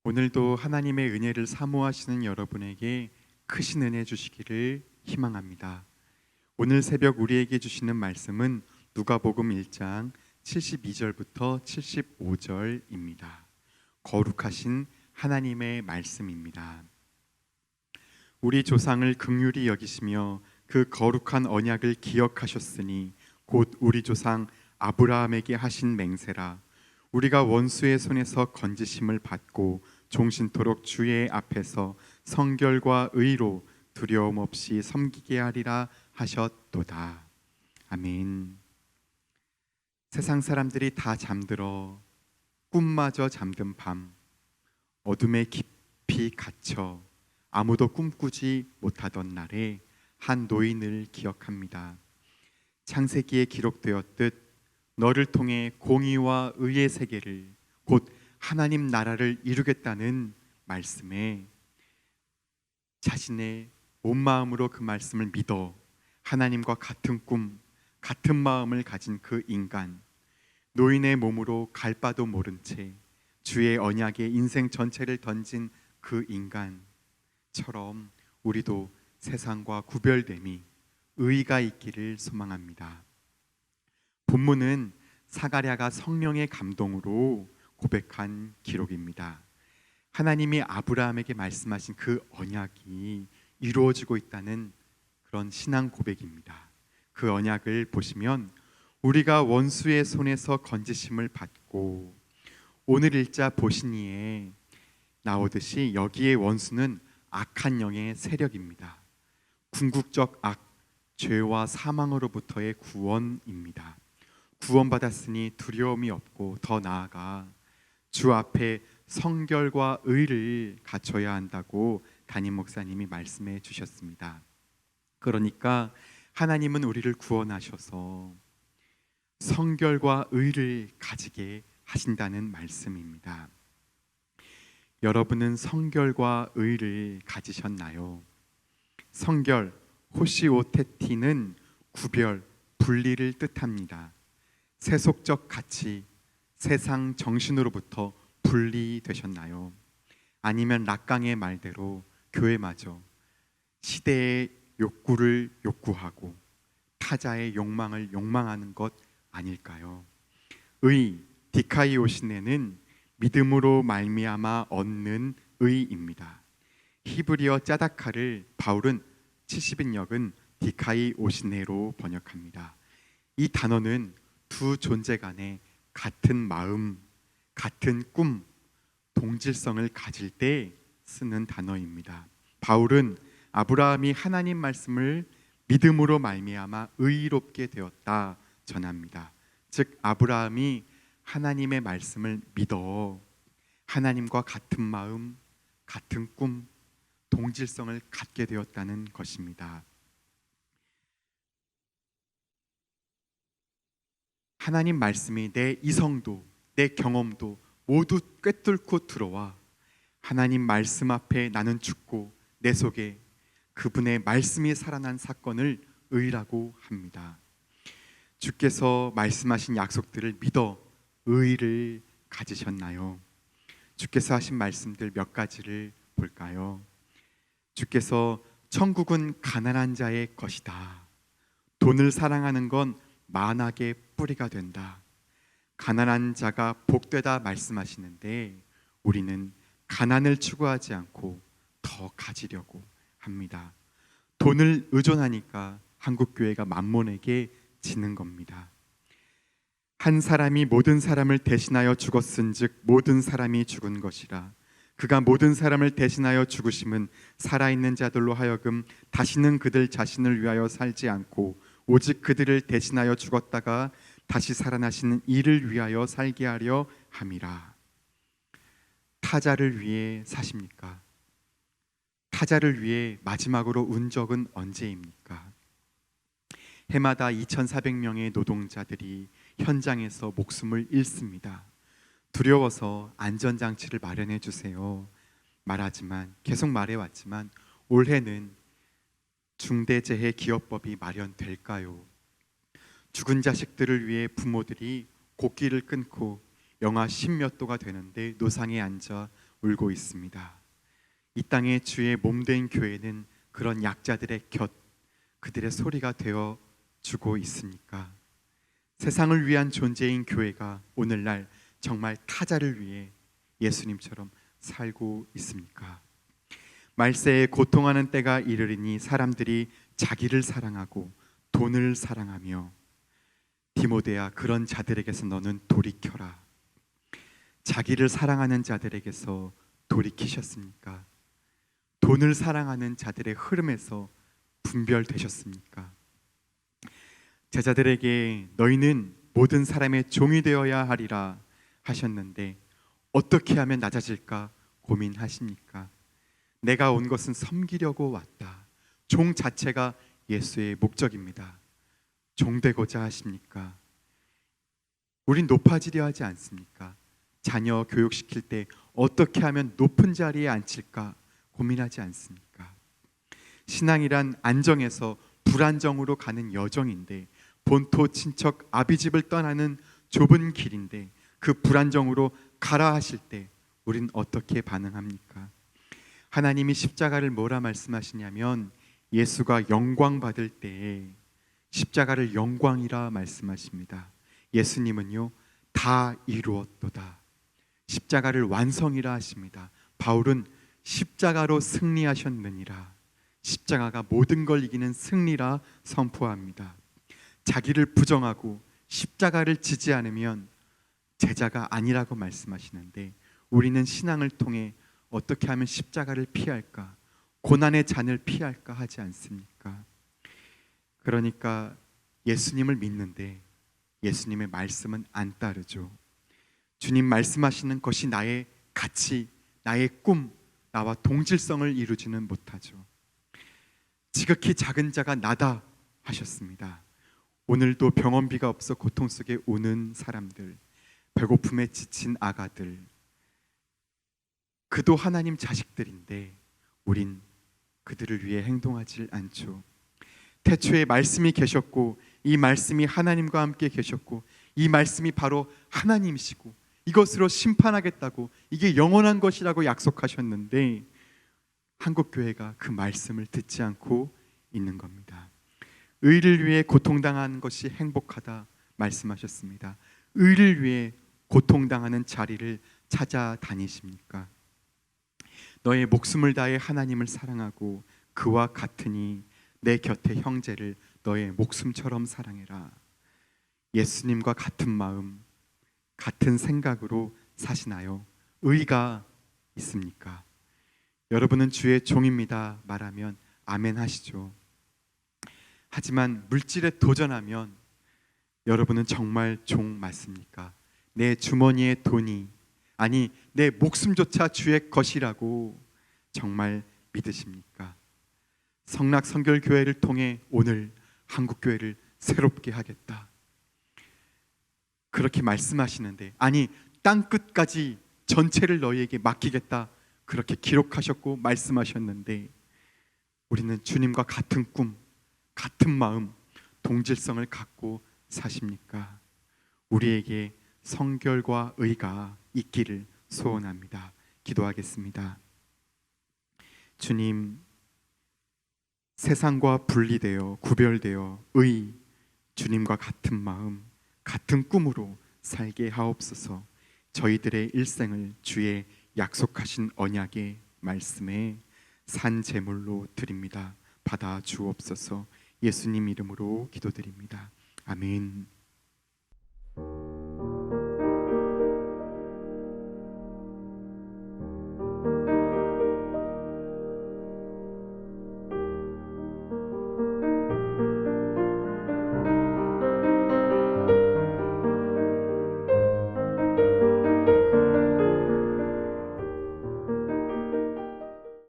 오늘도 하나님의 은혜를 사모하시는 여러분에게 크신 은혜 주시기를 희망합니다. 오늘 새벽 우리에게 주시는 말씀은 누가복음 1장 72절부터 75절입니다. 거룩하신 하나님의 말씀입니다. 우리 조상을 긍휼히 여기시며 그 거룩한 언약을 기억하셨으니 곧 우리 조상 아브라함에게 하신 맹세라. 우리가 원수의 손에서 건지심을 받고 종신토록 주의 앞에서 성결과 의로 두려움 없이 섬기게 하리라 하셨도다. 아멘. 세상 사람들이 다 잠들어 꿈마저 잠든 밤, 어둠에 깊이 갇혀 아무도 꿈꾸지 못하던 날에 한 노인을 기억합니다. 창세기에 기록되었듯 너를 통해 공의와 의의 세계를, 곧 하나님 나라를 이루겠다는 말씀에 자신의 온 마음으로 그 말씀을 믿어 하나님과 같은 꿈, 같은 마음을 가진 그 인간, 노인의 몸으로 갈 바도 모른 채 주의 언약에 인생 전체를 던진 그 인간처럼 우리도 세상과 구별됨이 의의가 있기를 소망합니다. 본문은 사가랴가 성령의 감동으로 고백한 기록입니다. 하나님이 아브라함에게 말씀하신 그 언약이 이루어지고 있다는 그런 신앙 고백입니다. 그 언약을 보시면 우리가 원수의 손에서 건지심을 받고, 오늘 일자 보시니에 나오듯이 여기에 원수는 악한 영의 세력입니다. 궁극적 악, 죄와 사망으로부터의 구원입니다. 구원받았으니 두려움이 없고 더 나아가 주 앞에 성결과 의를 갖춰야 한다고 담임 목사님이 말씀해 주셨습니다. 그러니까 하나님은 우리를 구원하셔서 성결과 의를 가지게 하신다는 말씀입니다. 여러분은 성결과 의를 가지셨나요? 성결, 호시오테티는 구별, 분리를 뜻합니다. 세속적 가치, 세상 정신으로부터 분리되셨나요? 아니면 락강의 말대로 교회마저 시대의 욕구를 욕구하고 타자의 욕망을 욕망하는 것 아닐까요? 의, 디카이오시네는 믿음으로 말미암아 얻는 의입니다. 히브리어 짜다카를 바울은 70인역은 디카이오시네로 번역합니다. 이 단어는 두 존재 간에 같은 마음, 같은 꿈, 동질성을 가질 때 쓰는 단어입니다. 바울은 아브라함이 하나님 말씀을 믿음으로 말미암아 의롭게 되었다 전합니다. 즉 아브라함이 하나님의 말씀을 믿어 하나님과 같은 마음, 같은 꿈, 동질성을 갖게 되었다는 것입니다. 하나님 말씀이 내 이성도, 내 경험도 모두 꿰뚫고 들어와 하나님 말씀 앞에 나는 죽고 내 속에 그분의 말씀이 살아난 사건을 의라고 합니다. 주께서 말씀하신 약속들을 믿어 의를 가지셨나요? 주께서 하신 말씀들 몇 가지를 볼까요? 주께서 천국은 가난한 자의 것이다. 돈을 사랑하는 건 만악의 뿌리가 된다. 가난한 자가 복되다 말씀하시는데 우리는 가난을 추구하지 않고 더 가지려고 합니다. 돈을 의존하니까 한국교회가 만몬에게 지는 겁니다. 한 사람이 모든 사람을 대신하여 죽었은즉 모든 사람이 죽은 것이라. 그가 모든 사람을 대신하여 죽으심은 살아있는 자들로 하여금 다시는 그들 자신을 위하여 살지 않고 오직 그들을 대신하여 죽었다가 다시 살아나시는 이를 위하여 살게 하려 함이라. 타자를 위해 사십니까? 타자를 위해 마지막으로 운 적은 언제입니까? 해마다 2,400명의 노동자들이 현장에서 목숨을 잃습니다. 두려워서 안전장치를 마련해 주세요 말하지만 계속 말해왔지만 올해는 중대재해기업법이 마련될까요? 죽은 자식들을 위해 부모들이 곡기를 끊고 영하 10몇 도가 되는데 노상에 앉아 울고 있습니다. 이 땅에 주의 몸된 교회는 그런 약자들의 곁, 그들의 소리가 되어 주고 있으니까 세상을 위한 존재인 교회가 오늘날 정말 타자를 위해 예수님처럼 살고 있습니까? 말세에 고통하는 때가 이르리니 사람들이 자기를 사랑하고 돈을 사랑하며, 디모데야, 그런 자들에게서 너는 돌이켜라. 자기를 사랑하는 자들에게서 돌이키셨습니까? 돈을 사랑하는 자들의 흐름에서 분별되셨습니까? 제자들에게 너희는 모든 사람의 종이 되어야 하리라 하셨는데 어떻게 하면 낮아질까 고민하십니까? 내가 온 것은 섬기려고 왔다. 종 자체가 예수의 목적입니다. 종 되고자 하십니까? 우린 높아지려 하지 않습니까? 자녀 교육시킬 때 어떻게 하면 높은 자리에 앉힐까 고민하지 않습니까? 신앙이란 안정에서 불안정으로 가는 여정인데, 본토 친척 아비집을 떠나는 좁은 길인데 그 불안정으로 가라 하실 때 우린 어떻게 반응합니까? 하나님이 십자가를 뭐라 말씀하시냐면 예수가 영광 받을 때에 십자가를 영광이라 말씀하십니다. 예수님은요, 다 이루었도다, 십자가를 완성이라 하십니다. 바울은 십자가로 승리하셨느니라, 십자가가 모든 걸 이기는 승리라 선포합니다. 자기를 부정하고 십자가를 지지 않으면 제자가 아니라고 말씀하시는데, 우리는 신앙을 통해 어떻게 하면 십자가를 피할까, 고난의 잔을 피할까 하지 않습니까? 그러니까 예수님을 믿는데 예수님의 말씀은 안 따르죠. 주님 말씀하시는 것이 나의 가치, 나의 꿈, 나와 동질성을 이루지는 못하죠. 지극히 작은 자가 나다 하셨습니다. 오늘도 병원비가 없어 고통 속에 우는 사람들, 배고픔에 지친 아가들, 그도 하나님 자식들인데 우린 그들을 위해 행동하지 않죠. 태초에 말씀이 계셨고 이 말씀이 하나님과 함께 계셨고 이 말씀이 바로 하나님이시고 이것으로 심판하겠다고, 이게 영원한 것이라고 약속하셨는데 한국교회가 그 말씀을 듣지 않고 있는 겁니다. 의를 위해 고통당하는 것이 행복하다 말씀하셨습니다. 의를 위해 고통당하는 자리를 찾아다니십니까? 너의 목숨을 다해 하나님을 사랑하고 그와 같으니 내 곁의 형제를 너의 목숨처럼 사랑해라. 예수님과 같은 마음, 같은 생각으로 사시나요? 의가 있습니까? 여러분은 주의 종입니다 말하면 아멘 하시죠. 하지만 물질에 도전하면 여러분은 정말 종 맞습니까? 내 주머니에 돈이, 아니 내 목숨조차 주의 것이라고 정말 믿으십니까? 성락성결교회를 통해 오늘 한국교회를 새롭게 하겠다, 그렇게 말씀하시는데, 아니 땅끝까지 전체를 너희에게 맡기겠다 그렇게 기록하셨고 말씀하셨는데 우리는 주님과 같은 꿈, 같은 마음, 동질성을 갖고 사십니까? 우리에게 성결과 의가 있기를 소원합니다. 기도하겠습니다. 주님, 세상과 분리되어 구별되어 의, 주님과 같은 마음, 같은 꿈으로 살게 하옵소서. 저희들의 일생을 주의 약속하신 언약의 말씀에 산 제물로 드립니다. 받아 주옵소서. 예수님 이름으로 기도드립니다. 아멘.